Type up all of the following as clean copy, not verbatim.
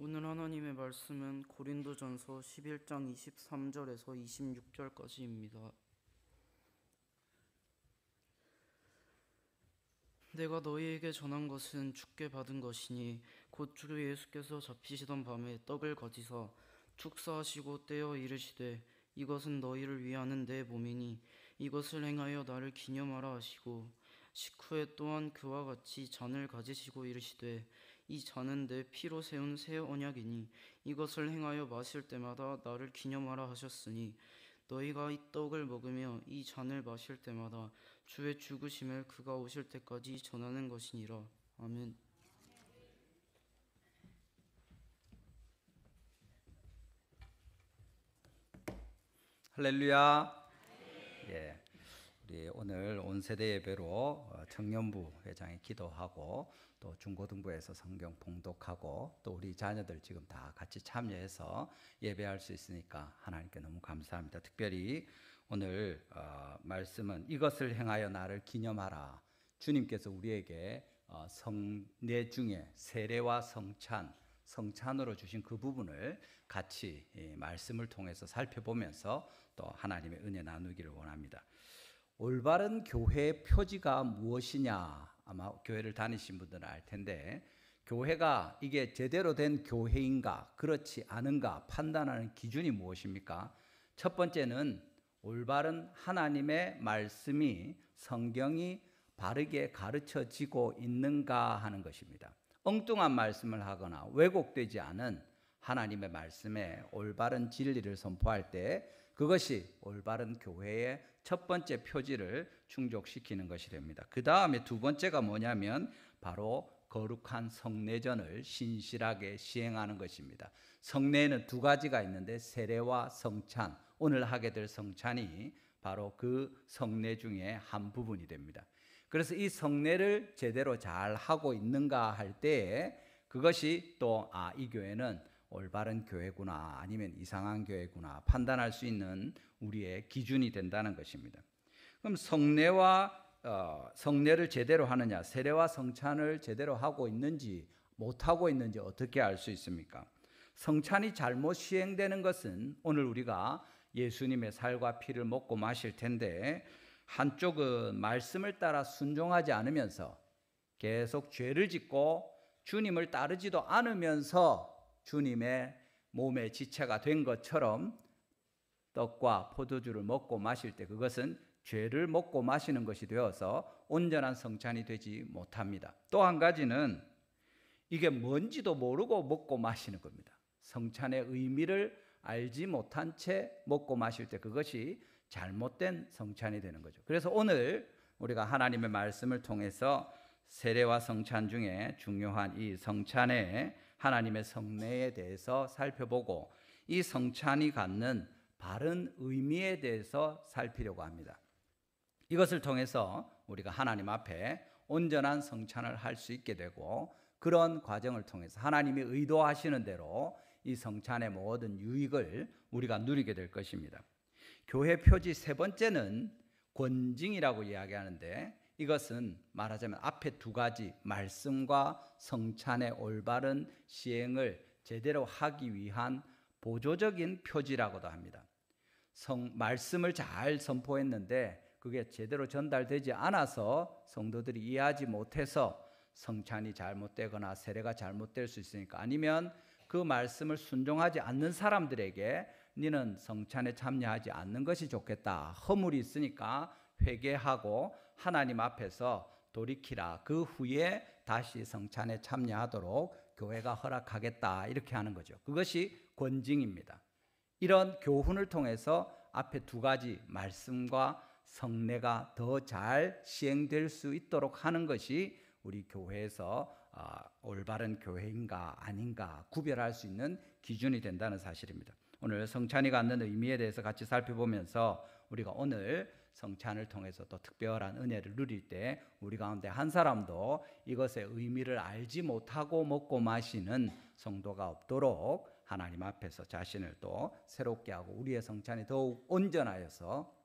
오늘 하나님의 말씀은 고린도전서 11장 23절에서 26절까지입니다. 내가 너희에게 전한 것은 주께 받은 것이니 곧 주 예수께서 잡히시던 밤에 떡을 가지사 축사하시고 떼어 이르시되 이것은 너희를 위하는 내 몸이니 이것을 행하여 나를 기념하라 하시고 식후에 또한 그와 같이 잔을 가지시고 이르시되 이 잔은 내 피로 세운 새 언약이니 이것을 행하여 마실 때마다 나를 기념하라 하셨으니 너희가 이 떡을 먹으며 이 잔을 마실 때마다 주의 죽으심을 그가 오실 때까지 전하는 것이니라. 아멘. 할렐루야. 예, 우리 오늘 온 세대 예배로 청년부 회장이 기도하고 또 중고등부에서 성경 봉독하고 또 우리 자녀들 지금 다 같이 참여해서 예배할 수 있으니까 하나님께 너무 감사합니다. 특별히 오늘 말씀은 이것을 행하여 나를 기념하라. 주님께서 우리에게 성례 중에 세례와 성찬으로 주신 그 부분을 같이 말씀을 통해서 살펴보면서 또 하나님의 은혜 나누기를 원합니다. 올바른 교회의 표지가 무엇이냐? 아마 교회를 다니신 분들은 알 텐데 교회가 이게 제대로 된 교회인가 그렇지 않은가 판단하는 기준이 무엇입니까? 첫 번째는 올바른 하나님의 말씀이 성경이 바르게 가르쳐지고 있는가 하는 것입니다. 엉뚱한 말씀을 하거나 왜곡되지 않은 하나님의 말씀에 올바른 진리를 선포할 때 그것이 올바른 교회의 첫 번째 표지를 충족시키는 것이 됩니다. 그 다음에 두 번째가 뭐냐면 바로 거룩한 성례전을 신실하게 시행하는 것입니다. 성례에는 두 가지가 있는데 세례와 성찬, 오늘 하게 될 성찬이 바로 그 성례 중에 한 부분이 됩니다. 그래서 이 성례를 제대로 잘 하고 있는가 할 때에 그것이 또 이 교회는 올바른 교회구나 아니면 이상한 교회구나 판단할 수 있는 우리의 기준이 된다는 것입니다. 그럼 성례를 제대로 하느냐, 세례와 성찬을 제대로 하고 있는지 못하고 있는지 어떻게 알 수 있습니까? 성찬이 잘못 시행되는 것은 오늘 우리가 예수님의 살과 피를 먹고 마실 텐데 한쪽은 말씀을 따라 순종하지 않으면서 계속 죄를 짓고 주님을 따르지도 않으면서 주님의 몸의 지체가 된 것처럼 떡과 포도주를 먹고 마실 때 그것은 죄를 먹고 마시는 것이 되어서 온전한 성찬이 되지 못합니다. 또 한 가지는 이게 뭔지도 모르고 먹고 마시는 겁니다. 성찬의 의미를 알지 못한 채 먹고 마실 때 그것이 잘못된 성찬이 되는 거죠. 그래서 오늘 우리가 하나님의 말씀을 통해서 세례와 성찬 중에 중요한 이 성찬의 하나님의 성례에 대해서 살펴보고 이 성찬이 갖는 바른 의미에 대해서 살피려고 합니다. 이것을 통해서 우리가 하나님 앞에 온전한 성찬을 할 수 있게 되고 그런 과정을 통해서 하나님이 의도하시는 대로 이 성찬의 모든 유익을 우리가 누리게 될 것입니다. 교회 표지 세 번째는 권징이라고 이야기하는데 이것은 말하자면 앞에 두 가지 말씀과 성찬의 올바른 시행을 제대로 하기 위한 보조적인 표지라고도 합니다. 말씀을 잘 선포했는데 그게 제대로 전달되지 않아서 성도들이 이해하지 못해서 성찬이 잘못되거나 세례가 잘못될 수 있으니까 아니면 그 말씀을 순종하지 않는 사람들에게 너는 성찬에 참여하지 않는 것이 좋겠다. 허물이 있으니까 회개하고 하나님 앞에서 돌이키라. 그 후에 다시 성찬에 참여하도록 교회가 허락하겠다. 이렇게 하는 거죠. 그것이 권징입니다. 이런 교훈을 통해서 앞에 두 가지 말씀과 성례가 더 잘 시행될 수 있도록 하는 것이 우리 교회에서 올바른 교회인가 아닌가 구별할 수 있는 기준이 된다는 사실입니다. 오늘 성찬이 갖는 의미에 대해서 같이 살펴보면서 우리가 오늘 성찬을 통해서 또 특별한 은혜를 누릴 때 우리 가운데 한 사람도 이것의 의미를 알지 못하고 먹고 마시는 성도가 없도록 하나님 앞에서 자신을 또 새롭게 하고 우리의 성찬이 더욱 온전하여서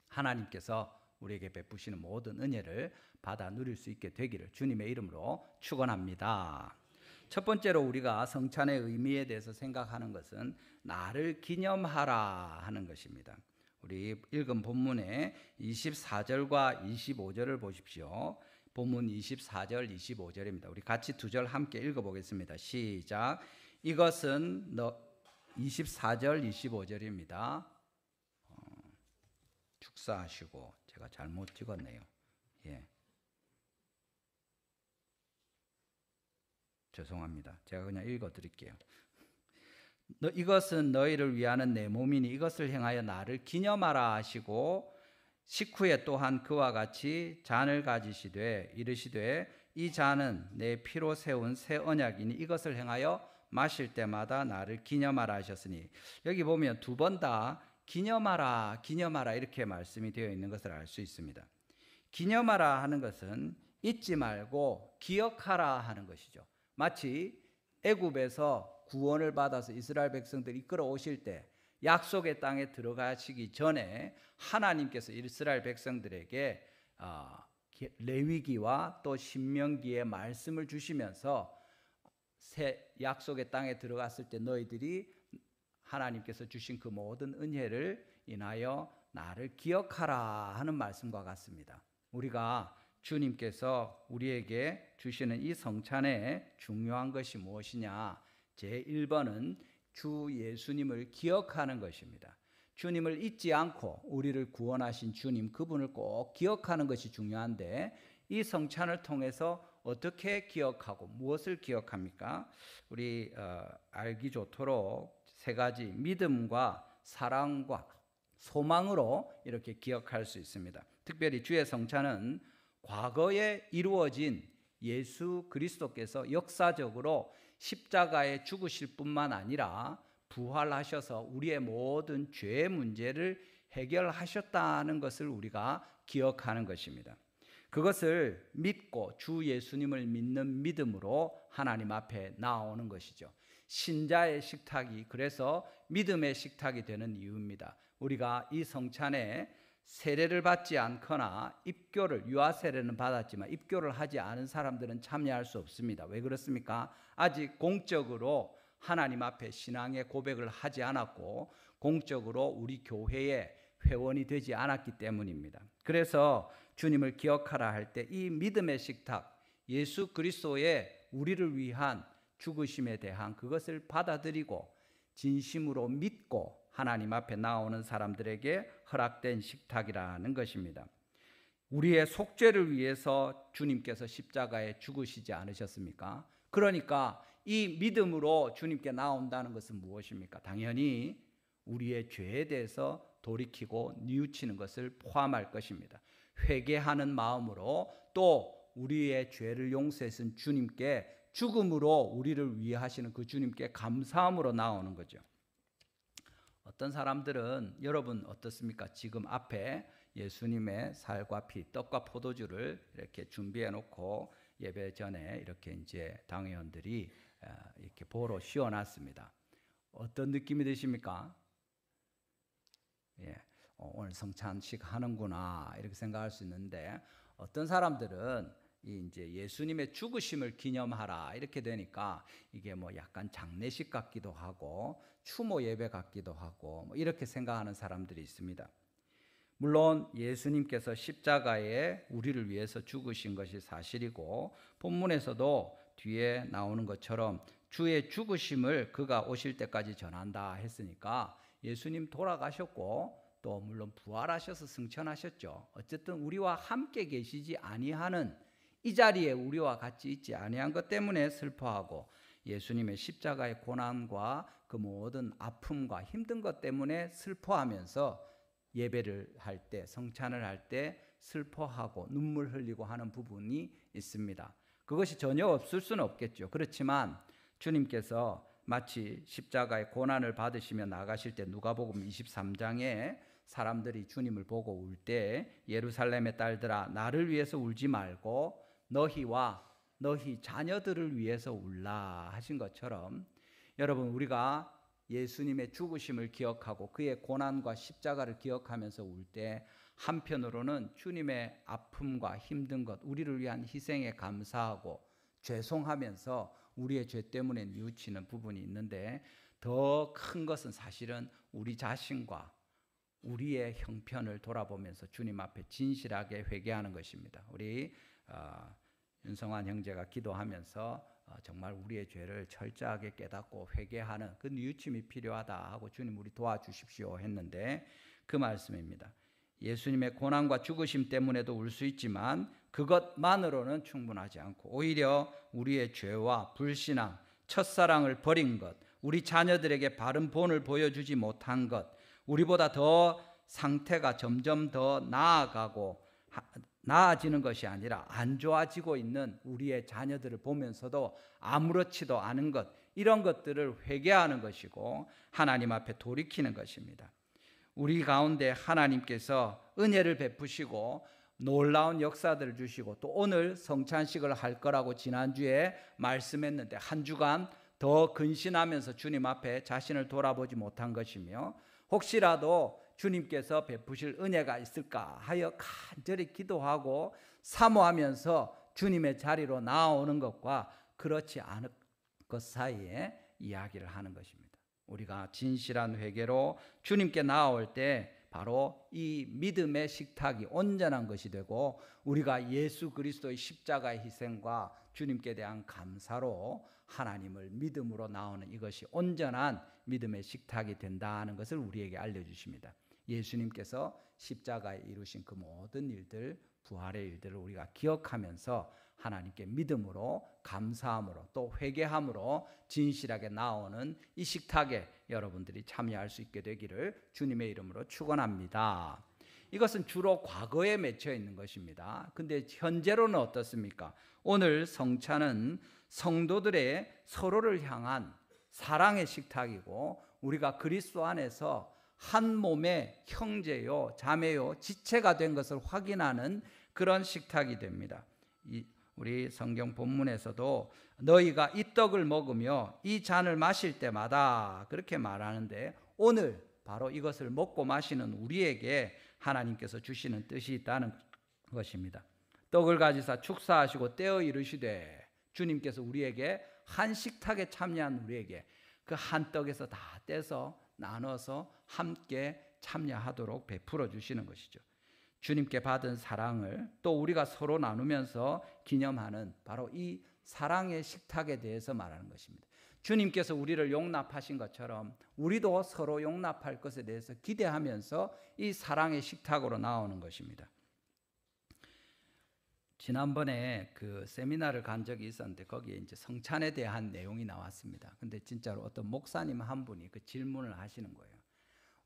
하나님께서 우리에게 베푸시는 모든 은혜를 받아 누릴 수 있게 되기를 주님의 이름으로 축원합니다. 첫 번째로 우리가 성찬의 의미에 대해서 생각하는 것은 나를 기념하라 하는 것입니다. 우리 읽은 본문의 24절과 25절을 보십시오. 본문 24절, 25절입니다. 우리 같이 두 절 함께 읽어보겠습니다. 시작. 이것은 24절, 25절입니다. 축사하시고 제가 잘못 찍었네요. 예. 죄송합니다. 제가 그냥 읽어드릴게요. 이것은 너희를 위하는 내 몸이니 이것을 행하여 나를 기념하라 하시고 식후에 또한 그와 같이 잔을 가지시되 이르시되 이 잔은 내 피로 세운 새 언약이니 이것을 행하여 마실 때마다 나를 기념하라 하셨으니 여기 보면 두 번 다 기념하라 기념하라 이렇게 말씀이 되어 있는 것을 알 수 있습니다. 기념하라 하는 것은 잊지 말고 기억하라 하는 것이죠. 마치 애굽에서 구원을 받아서 이스라엘 백성들이 이끌어 오실 때 약속의 땅에 들어가시기 전에 하나님께서 이스라엘 백성들에게 레위기와 또 신명기의 말씀을 주시면서 새 약속의 땅에 들어갔을 때 너희들이 하나님께서 주신 그 모든 은혜를 인하여 나를 기억하라 하는 말씀과 같습니다. 우리가 주님께서 우리에게 주시는 이 성찬의 중요한 것이 무엇이냐? 제1번은 주 예수님을 기억하는 것입니다. 주님을 잊지 않고 우리를 구원하신 주님 그분을 꼭 기억하는 것이 중요한데 이 성찬을 통해서 어떻게 기억하고 무엇을 기억합니까? 우리 알기 좋도록 세 가지 믿음과 사랑과 소망으로 이렇게 기억할 수 있습니다. 특별히 주의 성찬은 과거에 이루어진 예수 그리스도께서 역사적으로 십자가에 죽으실 뿐만 아니라 부활하셔서 우리의 모든 죄의 문제를 해결하셨다는 것을 우리가 기억하는 것입니다. 그것을 믿고 주 예수님을 믿는 믿음으로 하나님 앞에 나오는 것이죠. 신자의 식탁이 그래서 믿음의 식탁이 되는 이유입니다. 우리가 이 성찬에 세례를 받지 않거나 입교를 유아 세례는 받았지만 입교를 하지 않은 사람들은 참여할 수 없습니다. 왜 그렇습니까? 아직 공적으로 하나님 앞에 신앙의 고백을 하지 않았고 공적으로 우리 교회의 회원이 되지 않았기 때문입니다. 그래서 주님을 기억하라 할 때 이 믿음의 식탁, 예수 그리스도의 우리를 위한 죽으심에 대한 그것을 받아들이고 진심으로 믿고 하나님 앞에 나오는 사람들에게 허락된 식탁이라는 것입니다. 우리의 속죄를 위해서 주님께서 십자가에 죽으시지 않으셨습니까? 그러니까 이 믿음으로 주님께 나온다는 것은 무엇입니까? 당연히 우리의 죄에 대해서 돌이키고 뉘우치는 것을 포함할 것입니다. 회개하는 마음으로 또 우리의 죄를 용서하신 주님께 죽음으로 우리를 위하시는 그 주님께 감사함으로 나오는 거죠. 어떤 사람들은 여러분 어떻습니까? 지금 앞에 예수님의 살과 피, 떡과 포도주를 이렇게 준비해 놓고 예배 전에 이렇게 이제 당회원들이 이렇게 보러 씌워놨습니다. 어떤 느낌이 드십니까? 예, 오늘 성찬식 하는구나 이렇게 생각할 수 있는데 어떤 사람들은 이제 예수님의 죽으심을 기념하라 이렇게 되니까 이게 뭐 약간 장례식 같기도 하고 추모 예배 같기도 하고 뭐 이렇게 생각하는 사람들이 있습니다. 물론 예수님께서 십자가에 우리를 위해서 죽으신 것이 사실이고 본문에서도 뒤에 나오는 것처럼 주의 죽으심을 그가 오실 때까지 전한다 했으니까 예수님 돌아가셨고 또 물론 부활하셔서 승천하셨죠. 어쨌든 우리와 함께 계시지 아니하는 이 자리에 우리와 같이 있지 아니한 것 때문에 슬퍼하고 예수님의 십자가의 고난과 그 모든 아픔과 힘든 것 때문에 슬퍼하면서 예배를 할 때, 성찬을 할 때 슬퍼하고 눈물 흘리고 하는 부분이 있습니다. 그것이 전혀 없을 수는 없겠죠. 그렇지만 주님께서 마치 십자가의 고난을 받으시며 나가실 때 누가복음 23장에 사람들이 주님을 보고 울 때 예루살렘의 딸들아 나를 위해서 울지 말고 너희와 너희 자녀들을 위해서 울라 하신 것처럼 여러분 우리가 예수님의 죽으심을 기억하고 그의 고난과 십자가를 기억하면서 울 때 한편으로는 주님의 아픔과 힘든 것 우리를 위한 희생에 감사하고 죄송하면서 우리의 죄 때문에 뉘우치는 부분이 있는데 더 큰 것은 사실은 우리 자신과 우리의 형편을 돌아보면서 주님 앞에 진실하게 회개하는 것입니다. 우리 윤성환 형제가 기도하면서 정말 우리의 죄를 철저하게 깨닫고 회개하는 그 뉘우침이 필요하다 하고 주님 우리 도와주십시오 했는데 그 말씀입니다. 예수님의 고난과 죽으심 때문에도 울 수 있지만 그것만으로는 충분하지 않고 오히려 우리의 죄와 불신앙, 첫사랑을 버린 것, 우리 자녀들에게 바른 본을 보여주지 못한 것, 우리보다 더 상태가 점점 더 나아지는 것이 아니라 안 좋아지고 있는 우리의 자녀들을 보면서도 아무렇지도 않은 것, 이런 것들을 회개하는 것이고 하나님 앞에 돌이키는 것입니다. 우리 가운데 하나님께서 은혜를 베푸시고 놀라운 역사들을 주시고 또 오늘 성찬식을 할 거라고 지난주에 말씀했는데 한 주간 더 근신하면서 주님 앞에 자신을 돌아보지 못한 것이며 혹시라도 주님께서 베푸실 은혜가 있을까 하여 간절히 기도하고 사모하면서 주님의 자리로 나아오는 것과 그렇지 않은 것 사이에 이야기를 하는 것입니다. 우리가 진실한 회개로 주님께 나아올 때 바로 이 믿음의 식탁이 온전한 것이 되고 우리가 예수 그리스도의 십자가의 희생과 주님께 대한 감사로 하나님을 믿음으로 나오는 이것이 온전한 믿음의 식탁이 된다는 것을 우리에게 알려주십니다. 예수님께서 십자가에 이루신 그 모든 일들, 부활의 일들을 우리가 기억하면서 하나님께 믿음으로 감사함으로 또 회개함으로 진실하게 나오는 이 식탁에 여러분들이 참여할 수 있게 되기를 주님의 이름으로 축원합니다. 이것은 주로 과거에 맺혀 있는 것입니다. 근데 현재로는 어떻습니까? 오늘 성찬은 성도들의 서로를 향한 사랑의 식탁이고 우리가 그리스도 안에서 한 몸의 형제요 자매요 지체가 된 것을 확인하는 그런 식탁이 됩니다. 우리 성경 본문에서도 너희가 이 떡을 먹으며 이 잔을 마실 때마다 그렇게 말하는데 오늘 바로 이것을 먹고 마시는 우리에게 하나님께서 주시는 뜻이 있다는 것입니다. 떡을 가지사 축사하시고 떼어 이르시되 주님께서 우리에게 한 식탁에 참여한 우리에게 그 한 떡에서 다 떼서 나눠서 함께 참여하도록 베풀어 주시는 것이죠. 주님께 받은 사랑을 또 우리가 서로 나누면서 기념하는 바로 이 사랑의 식탁에 대해서 말하는 것입니다. 주님께서 우리를 용납하신 것처럼 우리도 서로 용납할 것에 대해서 기대하면서 이 사랑의 식탁으로 나오는 것입니다. 지난번에 그 세미나를 간 적이 있었는데 거기에 이제 성찬에 대한 내용이 나왔습니다. 근데 진짜로 어떤 목사님 한 분이 그 질문을 하시는 거예요.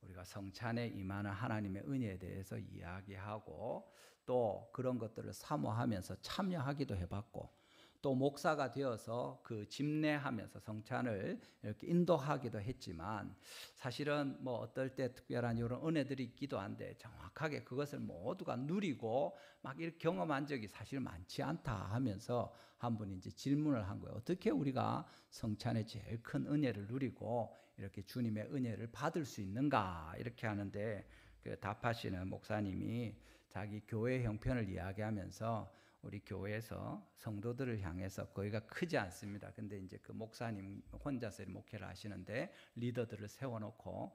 우리가 성찬에 임하는 하나님의 은혜에 대해서 이야기하고 또 그런 것들을 사모하면서 참여하기도 해봤고 또 목사가 되어서 그 집례하면서 성찬을 이렇게 인도하기도 했지만 사실은 뭐 어떨 때 특별한 이런 은혜들이 있기도 한데 정확하게 그것을 모두가 누리고 막 이렇게 경험한 적이 사실 많지 않다 하면서 한 분이 이제 질문을 한 거예요. 어떻게 우리가 성찬의 제일 큰 은혜를 누리고 이렇게 주님의 은혜를 받을 수 있는가 이렇게 하는데 그 답하시는 목사님이 자기 교회 형편을 이야기하면서 우리 교회에서 성도들을 향해서 거기가 크지 않습니다. 근데 이제 그 목사님 혼자서 목회를 하시는데 리더들을 세워놓고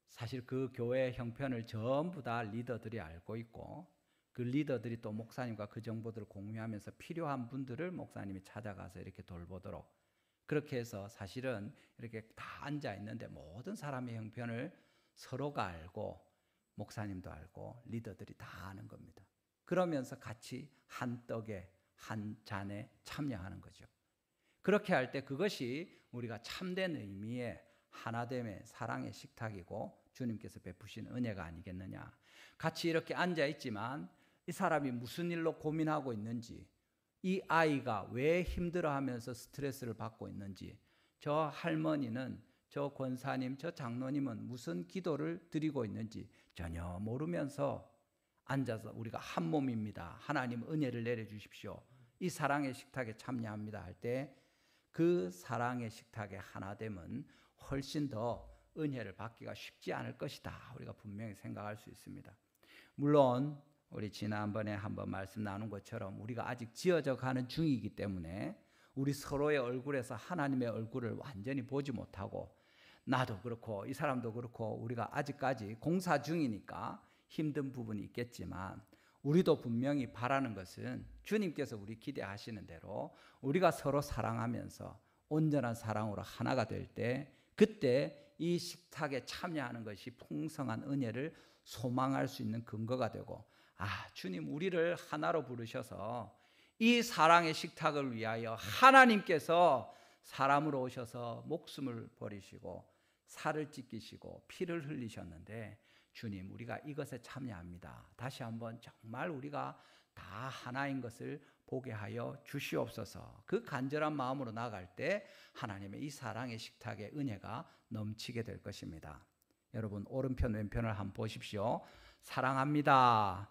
사실 그 교회 형편을 전부 다 리더들이 알고 있고 그 리더들이 또 목사님과 그 정보들을 공유하면서 필요한 분들을 목사님이 찾아가서 이렇게 돌보도록 그렇게 해서 사실은 이렇게 다 앉아 있는데 모든 사람의 형편을 서로가 알고 목사님도 알고 리더들이 다 아는 겁니다. 그러면서 같이 한 떡에 한 잔에 참여하는 거죠. 그렇게 할 때 그것이 우리가 참된 의미의 하나됨의 사랑의 식탁이고 주님께서 베푸신 은혜가 아니겠느냐. 같이 이렇게 앉아 있지만 이 사람이 무슨 일로 고민하고 있는지 이 아이가 왜 힘들어하면서 스트레스를 받고 있는지 저 할머니는 저 권사님 저 장로님은 무슨 기도를 드리고 있는지 전혀 모르면서 앉아서 우리가 한 몸입니다. 하나님 은혜를 내려주십시오. 이 사랑의 식탁에 참여합니다 할 때 그 사랑의 식탁의 하나됨은 훨씬 더 은혜를 받기가 쉽지 않을 것이다. 우리가 분명히 생각할 수 있습니다. 물론 우리 지난번에 한번 말씀 나눈 것처럼 우리가 아직 지어져 가는 중이기 때문에 우리 서로의 얼굴에서 하나님의 얼굴을 완전히 보지 못하고, 나도 그렇고 이 사람도 그렇고 우리가 아직까지 공사 중이니까 힘든 부분이 있겠지만, 우리도 분명히 바라는 것은 주님께서 우리 기대하시는 대로 우리가 서로 사랑하면서 온전한 사랑으로 하나가 될 때, 그때 이 식탁에 참여하는 것이 풍성한 은혜를 소망할 수 있는 근거가 되고, 주님 우리를 하나로 부르셔서 이 사랑의 식탁을 위하여 하나님께서 사람으로 오셔서 목숨을 버리시고 살을 찢기시고 피를 흘리셨는데, 주님 우리가 이것에 참여합니다. 다시 한번 정말 우리가 다 하나인 것을 보게 하여 주시옵소서. 그 간절한 마음으로 나아갈 때 하나님의 이 사랑의 식탁의 은혜가 넘치게 될 것입니다. 여러분 오른편 왼편을 한번 보십시오. 사랑합니다.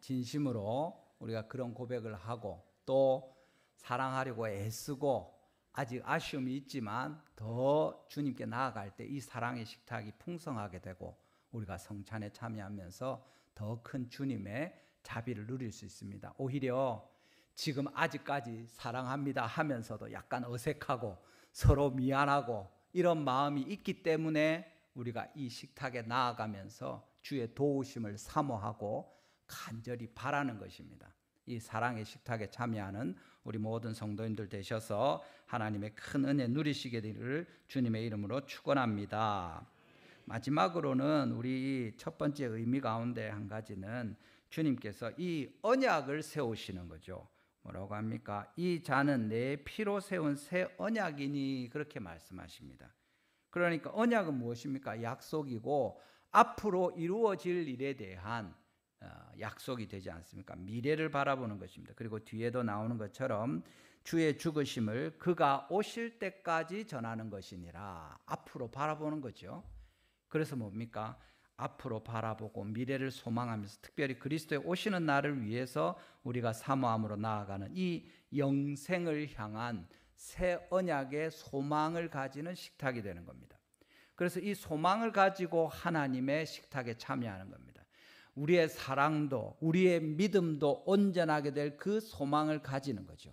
진심으로 우리가 그런 고백을 하고, 또 사랑하려고 애쓰고 아직 아쉬움이 있지만 더 주님께 나아갈 때 이 사랑의 식탁이 풍성하게 되고, 우리가 성찬에 참여하면서 더 큰 주님의 자비를 누릴 수 있습니다. 오히려 지금 아직까지 사랑합니다 하면서도 약간 어색하고 서로 미안하고 이런 마음이 있기 때문에 우리가 이 식탁에 나아가면서 주의 도우심을 사모하고 간절히 바라는 것입니다. 이 사랑의 식탁에 참여하는 우리 모든 성도님들 되셔서 하나님의 큰 은혜 누리시게 되기를 주님의 이름으로 축원합니다. 마지막으로는 우리 첫 번째 의미 가운데 한 가지는 주님께서 이 언약을 세우시는 거죠. 뭐라고 합니까? 이 잔은 내 피로 세운 새 언약이니, 그렇게 말씀하십니다. 그러니까 언약은 무엇입니까? 약속이고 앞으로 이루어질 일에 대한 약속이 되지 않습니까? 미래를 바라보는 것입니다. 그리고 뒤에도 나오는 것처럼 주의 죽으심을 그가 오실 때까지 전하는 것이니라. 앞으로 바라보는 거죠. 그래서 뭡니까? 앞으로 바라보고 미래를 소망하면서, 특별히 그리스도의 오시는 날을 위해서 우리가 사모함으로 나아가는 이 영생을 향한 새 언약의 소망을 가지는 식탁이 되는 겁니다. 그래서 이 소망을 가지고 하나님의 식탁에 참여하는 겁니다. 우리의 사랑도 우리의 믿음도 온전하게 될 그 소망을 가지는 거죠.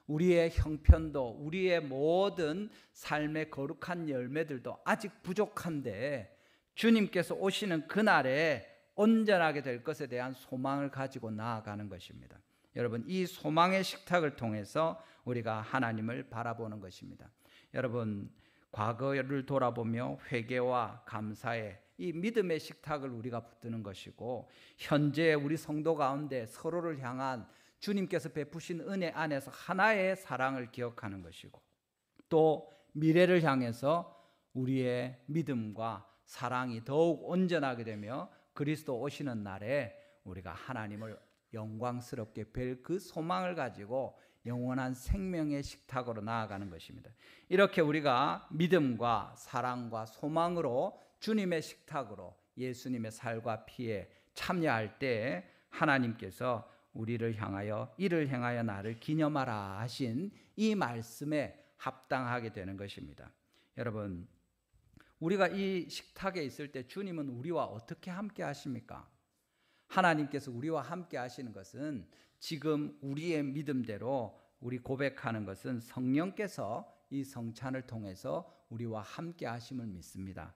우리의 형편도 우리의 모든 삶의 거룩한 열매들도 아직 부족한데, 주님께서 오시는 그날에 온전하게 될 것에 대한 소망을 가지고 나아가는 것입니다. 여러분, 이 소망의 식탁을 통해서 우리가 하나님을 바라보는 것입니다. 여러분, 과거를 돌아보며 회개와 감사의 이 믿음의 식탁을 우리가 붙드는 것이고, 현재 우리 성도 가운데 서로를 향한 주님께서 베푸신 은혜 안에서 하나의 사랑을 기억하는 것이고, 또 미래를 향해서 우리의 믿음과 사랑이 더욱 온전하게 되며 그리스도 오시는 날에 우리가 하나님을 영광스럽게 뵐 그 소망을 가지고 영원한 생명의 식탁으로 나아가는 것입니다. 이렇게 우리가 믿음과 사랑과 소망으로 주님의 식탁으로 예수님의 살과 피에 참여할 때 하나님께서 우리를 향하여 이를 행하여 나를 기념하라 하신 이 말씀에 합당하게 되는 것입니다. 여러분, 우리가 이 식탁에 있을 때 주님은 우리와 어떻게 함께 하십니까? 하나님께서 우리와 함께 하시는 것은, 지금 우리의 믿음대로 우리 고백하는 것은 성령께서 이 성찬을 통해서 우리와 함께 하심을 믿습니다.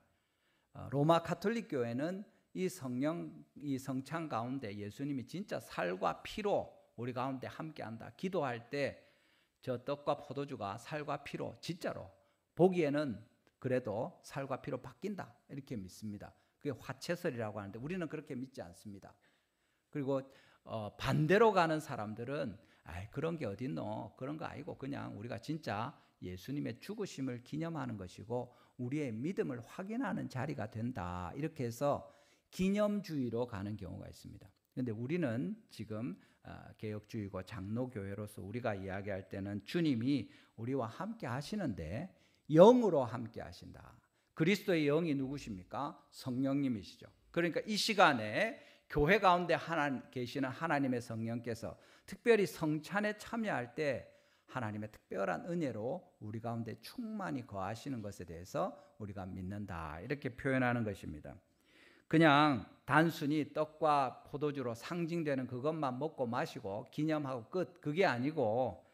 로마 가톨릭 교회는 이 성찬 가운데 예수님이 진짜 살과 피로 우리 가운데 함께한다. 기도할 때 저 떡과 포도주가 살과 피로 진짜로 보기에는 그래도 살과 피로 바뀐다, 이렇게 믿습니다. 그게 화채설이라고 하는데 우리는 그렇게 믿지 않습니다. 그리고 반대로 가는 사람들은 그런 게 어딨노, 그런 거 아니고 그냥 우리가 진짜 예수님의 죽으심을 기념하는 것이고 우리의 믿음을 확인하는 자리가 된다, 이렇게 해서 기념주의로 가는 경우가 있습니다. 그런데 우리는 지금 개혁주의고 장로교회로서 우리가 이야기할 때는 주님이 우리와 함께 하시는데 영으로 함께 하신다. 그리스도의 영이 누구십니까? 성령님이시죠. 그러니까 이 시간에 교회 가운데 계시는 하나님의 성령께서 특별히 성찬에 참여할 때 하나님의 특별한 은혜로 우리 가운데 충만히 거하시는 것에 대해서 우리가 믿는다, 이렇게 표현하는 것입니다. 그냥 단순히 떡과 포도주로 상징되는 그것만 먹고 마시고 기념하고 끝, 그게 아니고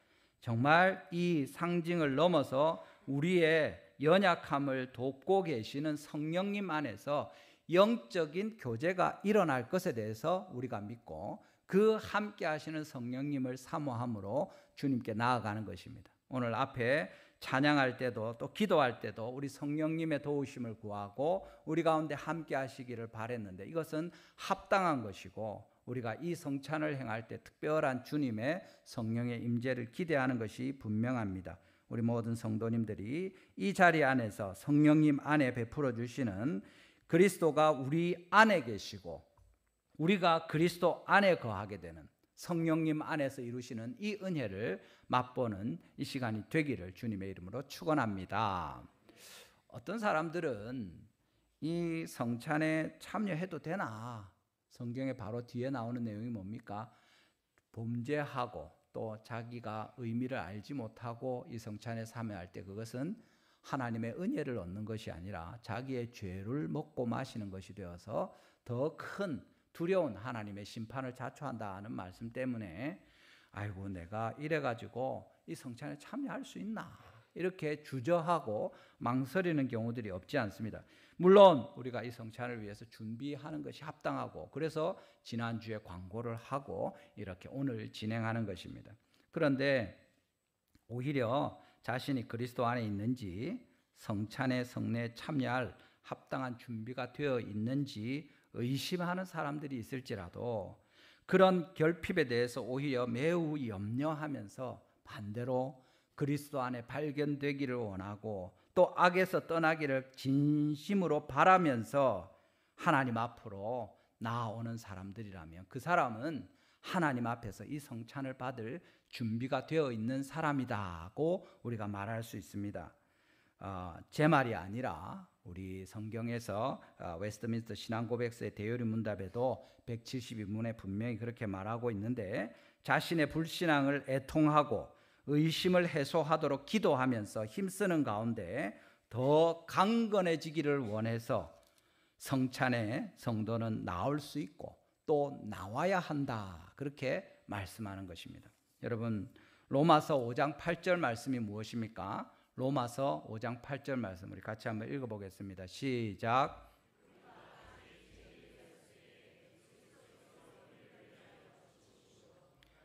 정말 이 상징을 넘어서 우리의 연약함을 돕고 계시는 성령님 안에서 영적인 교제가 일어날 것에 대해서 우리가 믿고 그 함께 하시는 성령님을 사모함으로 주님께 나아가는 것입니다. 오늘 앞에 찬양할 때도 또 기도할 때도 우리 성령님의 도우심을 구하고 우리 가운데 함께 하시기를 바랬는데 이것은 합당한 것이고 우리가 이 성찬을 행할 때 특별한 주님의 성령의 임재를 기대하는 것이 분명합니다. 우리 모든 성도님들이 이 자리 안에서 성령님 안에 베풀어 주시는 그리스도가 우리 안에 계시고 우리가 그리스도 안에 거하게 되는 성령님 안에서 이루시는 이 은혜를 맛보는 이 시간이 되기를 주님의 이름으로 축원합니다. 어떤 사람들은 이 성찬에 참여해도 되나? 성경에 바로 뒤에 나오는 내용이 뭡니까? 범죄하고 또 자기가 의미를 알지 못하고 이 성찬에 참여할 때 그것은 하나님의 은혜를 얻는 것이 아니라 자기의 죄를 먹고 마시는 것이 되어서 더 큰 두려운 하나님의 심판을 자초한다는 말씀 때문에 아이고 내가 이래가지고 이 성찬에 참여할 수 있나 이렇게 주저하고 망설이는 경우들이 없지 않습니다. 물론 우리가 이 성찬을 위해서 준비하는 것이 합당하고 그래서 지난주에 광고를 하고 이렇게 오늘 진행하는 것입니다. 그런데 오히려 자신이 그리스도 안에 있는지 성찬의 성례에 참여할 합당한 준비가 되어 있는지 의심하는 사람들이 있을지라도 그런 결핍에 대해서 오히려 매우 염려하면서 반대로 그리스도 안에 발견되기를 원하고 또 악에서 떠나기를 진심으로 바라면서 하나님 앞으로 나아오는 사람들이라면 그 사람은 하나님 앞에서 이 성찬을 받을 준비가 되어 있는 사람이다고 우리가 말할 수 있습니다. 제 말이 아니라 우리 성경에서 웨스트민스터 신앙고백서의 대요리 문답에도 172문에 분명히 그렇게 말하고 있는데 자신의 불신앙을 애통하고 의심을 해소하도록 기도하면서 힘쓰는 가운데 더 강건해지기를 원해서 성찬에 성도는 나올 수 있고 또 나와야 한다 그렇게 말씀하는 것입니다. 여러분 로마서 5장 8절 말씀이 무엇입니까? 로마서 5장 8절 말씀 우리 같이 한번 읽어보겠습니다. 시작.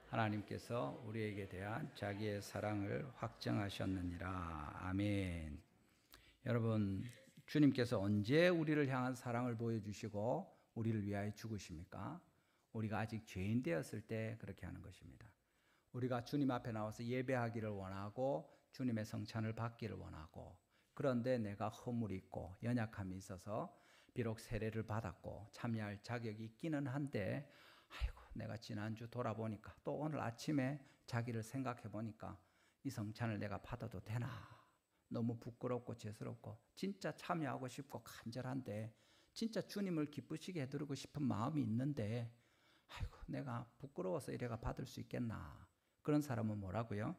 하나님께서 우리에게 대한 자기의 사랑을 확정하셨느니라. 아멘. 여러분 주님께서 언제 우리를 향한 사랑을 보여주시고 우리를 위하여 죽으십니까? 우리가 아직 죄인 되었을 때 그렇게 하는 것입니다. 우리가 주님 앞에 나와서 예배하기를 원하고 주님의 성찬을 받기를 원하고 그런데 내가 허물이 있고 연약함이 있어서 비록 세례를 받았고 참여할 자격이 있기는 한데 아이고 내가 지난주 돌아보니까 또 오늘 아침에 자기를 생각해 보니까 이 성찬을 내가 받아도 되나 너무 부끄럽고 죄스럽고 진짜 참여하고 싶고 간절한데 진짜 주님을 기쁘시게 해드리고 싶은 마음이 있는데 아이고 내가 부끄러워서 이래가 받을 수 있겠나 그런 사람은 뭐라고요?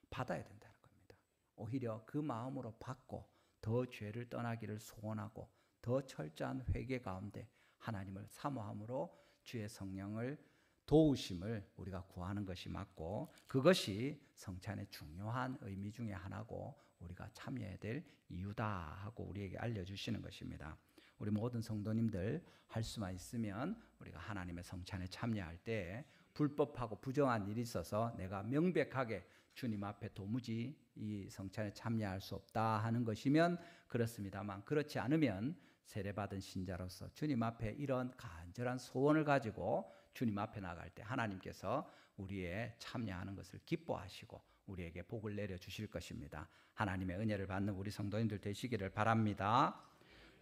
받아야 된다는 겁니다. 오히려 그 마음으로 받고 더 죄를 떠나기를 소원하고 더 철저한 회개 가운데 하나님을 사모함으로 주의 성령을 도우심을 우리가 구하는 것이 맞고 그것이 성찬의 중요한 의미 중에 하나고 우리가 참여해야 될 이유다 하고 우리에게 알려주시는 것입니다. 우리 모든 성도님들 할 수만 있으면 우리가 하나님의 성찬에 참여할 때 불법하고 부정한 일이 있어서 내가 명백하게 주님 앞에 도무지 이 성찬에 참여할 수 없다 하는 것이면 그렇습니다만 그렇지 않으면 세례받은 신자로서 주님 앞에 이런 간절한 소원을 가지고 주님 앞에 나갈 때 하나님께서 우리의 참여하는 것을 기뻐하시고 우리에게 복을 내려주실 것입니다. 하나님의 은혜를 받는 우리 성도님들 되시기를 바랍니다.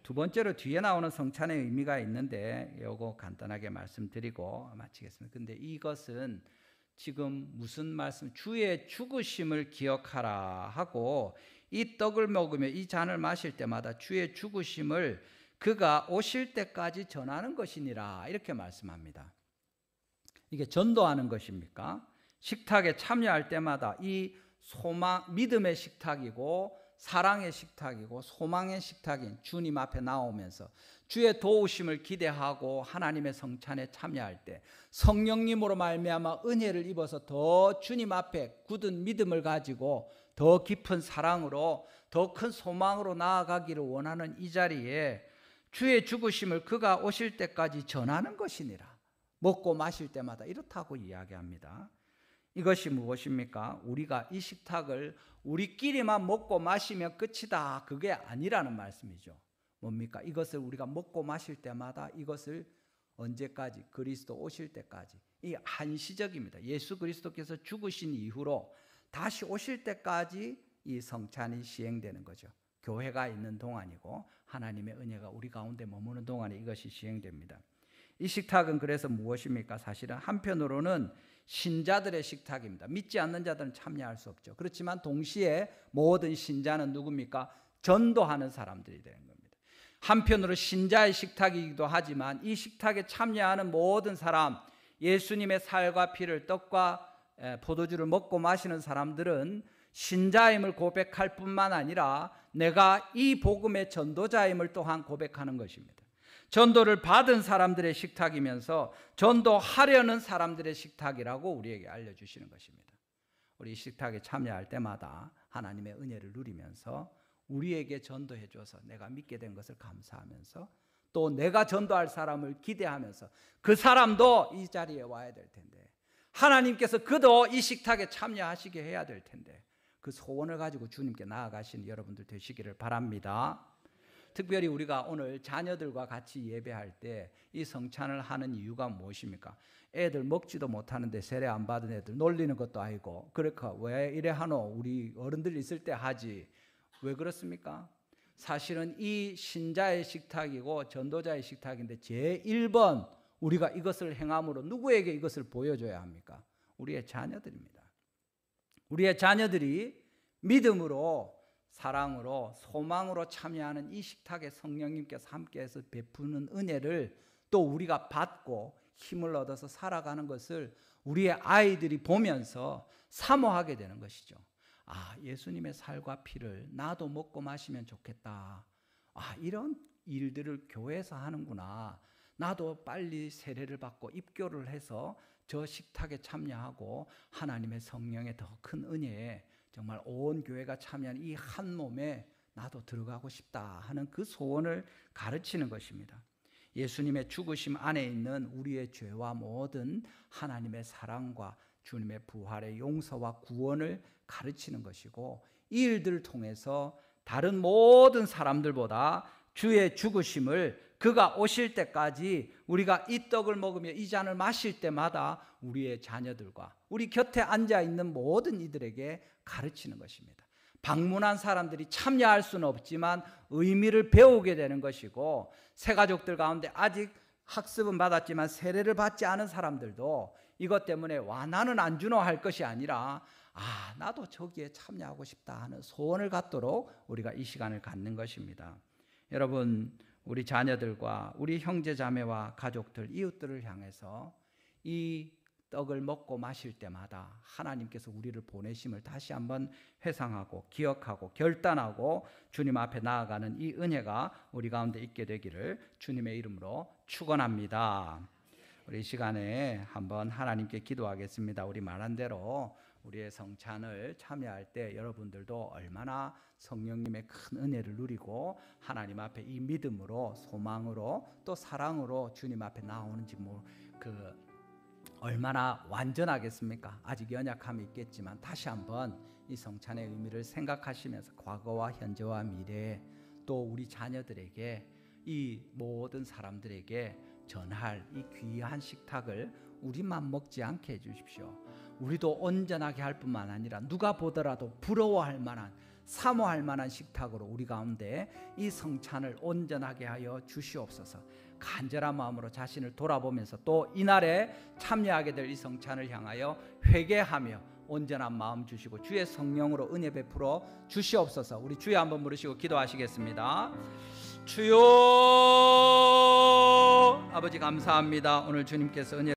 두 번째로 뒤에 나오는 성찬의 의미가 있는데 이거 간단하게 말씀드리고 마치겠습니다. 근데 이것은 지금 무슨 말씀? 주의 죽으심을 기억하라 하고 이 떡을 먹으며 이 잔을 마실 때마다 주의 죽으심을 그가 오실 때까지 전하는 것이니라 이렇게 말씀합니다. 이게 전도하는 것입니까? 식탁에 참여할 때마다 이 소망, 믿음의 식탁이고 사랑의 식탁이고 소망의 식탁인 주님 앞에 나오면서 주의 도우심을 기대하고 하나님의 성찬에 참여할 때 성령님으로 말미암아 은혜를 입어서 더 주님 앞에 굳은 믿음을 가지고 더 깊은 사랑으로 더 큰 소망으로 나아가기를 원하는 이 자리에 주의 죽으심을 그가 오실 때까지 전하는 것이니라. 먹고 마실 때마다 이렇다고 이야기합니다. 이것이 무엇입니까? 우리가 이 식탁을 우리끼리만 먹고 마시면 끝이다, 그게 아니라는 말씀이죠. 뭡니까? 이것을 우리가 먹고 마실 때마다 이것을 언제까지? 그리스도 오실 때까지. 이 한시적입니다. 예수 그리스도께서 죽으신 이후로 다시 오실 때까지 이 성찬이 시행되는 거죠. 교회가 있는 동안이고 하나님의 은혜가 우리 가운데 머무는 동안에 이것이 시행됩니다. 이 식탁은 그래서 무엇입니까? 사실은 한편으로는 신자들의 식탁입니다. 믿지 않는 자들은 참여할 수 없죠. 그렇지만 동시에 모든 신자는 누굽니까? 전도하는 사람들이 되는 겁니다. 한편으로 신자의 식탁이기도 하지만 이 식탁에 참여하는 모든 사람, 예수님의 살과 피를 떡과 포도주를 먹고 마시는 사람들은 신자임을 고백할 뿐만 아니라 내가 이 복음의 전도자임을 또한 고백하는 것입니다. 전도를 받은 사람들의 식탁이면서 전도하려는 사람들의 식탁이라고 우리에게 알려주시는 것입니다. 우리 식탁에 참여할 때마다 하나님의 은혜를 누리면서 우리에게 전도해 줘서 내가 믿게 된 것을 감사하면서 또 내가 전도할 사람을 기대하면서 그 사람도 이 자리에 와야 될 텐데 하나님께서 그도 이 식탁에 참여하시게 해야 될 텐데 그 소원을 가지고 주님께 나아가시는 여러분들 되시기를 바랍니다. 특별히 우리가 오늘 자녀들과 같이 예배할 때 이 성찬을 하는 이유가 무엇입니까? 애들 먹지도 못하는데 세례 안 받은 애들 놀리는 것도 아니고 그러니까 왜 이래 하노? 우리 어른들 있을 때 하지. 왜 그렇습니까? 사실은 이 신자의 식탁이고 전도자의 식탁인데 제1번 우리가 이것을 행함으로 누구에게 이것을 보여줘야 합니까? 우리의 자녀들입니다. 우리의 자녀들이 믿음으로 사랑으로 소망으로 참여하는 이 식탁에 성령님께서 함께해서 베푸는 은혜를 또 우리가 받고 힘을 얻어서 살아가는 것을 우리의 아이들이 보면서 사모하게 되는 것이죠. 아, 예수님의 살과 피를 나도 먹고 마시면 좋겠다. 아, 이런 일들을 교회에서 하는구나. 나도 빨리 세례를 받고 입교를 해서 저 식탁에 참여하고 하나님의 성령의 더 큰 은혜에 정말 온 교회가 참여한 이 한 몸에 나도 들어가고 싶다 하는 그 소원을 가르치는 것입니다. 예수님의 죽으심 안에 있는 우리의 죄와 모든 하나님의 사랑과 주님의 부활의 용서와 구원을 가르치는 것이고 이 일들을 통해서 다른 모든 사람들보다 주의 죽으심을 그가 오실 때까지 우리가 이 떡을 먹으며 이 잔을 마실 때마다 우리의 자녀들과 우리 곁에 앉아있는 모든 이들에게 가르치는 것입니다. 방문한 사람들이 참여할 수는 없지만 의미를 배우게 되는 것이고 새가족들 가운데 아직 학습은 받았지만 세례를 받지 않은 사람들도 이것 때문에 와 나는 안 주노 할 것이 아니라 아 나도 저기에 참여하고 싶다 하는 소원을 갖도록 우리가 이 시간을 갖는 것입니다. 여러분 우리 자녀들과 우리 형제 자매와 가족들 이웃들을 향해서 이 떡을 먹고 마실 때마다 하나님께서 우리를 보내심을 다시 한번 회상하고 기억하고 결단하고 주님 앞에 나아가는 이 은혜가 우리 가운데 있게 되기를 주님의 이름으로 축원합니다. 우리 이 시간에 한번 하나님께 기도하겠습니다. 우리 말한 대로 우리의 성찬을 참여할 때 여러분들도 얼마나 성령님의 큰 은혜를 누리고 하나님 앞에 이 믿음으로 소망으로 또 사랑으로 주님 앞에 나오는지 얼마나 완전하겠습니까? 아직 연약함이 있겠지만 다시 한번 이 성찬의 의미를 생각하시면서 과거와 현재와 미래에 또 우리 자녀들에게 이 모든 사람들에게 전할 이 귀한 식탁을 우리만 먹지 않게 해주십시오. 우리도 온전하게 할 뿐만 아니라 누가 보더라도 부러워할 만한 사모할 만한 식탁으로 우리 가운데 이 성찬을 온전하게 하여 주시옵소서. 간절한 마음으로 자신을 돌아보면서 또 이날에 참여하게 될 이 성찬을 향하여 회개하며 온전한 마음 주시고 주의 성령으로 은혜 베풀어 주시옵소서. 우리 주여 한번 부르시고 기도하시겠습니다. 주여 아버지 감사합니다. 오늘 주님께서 은혜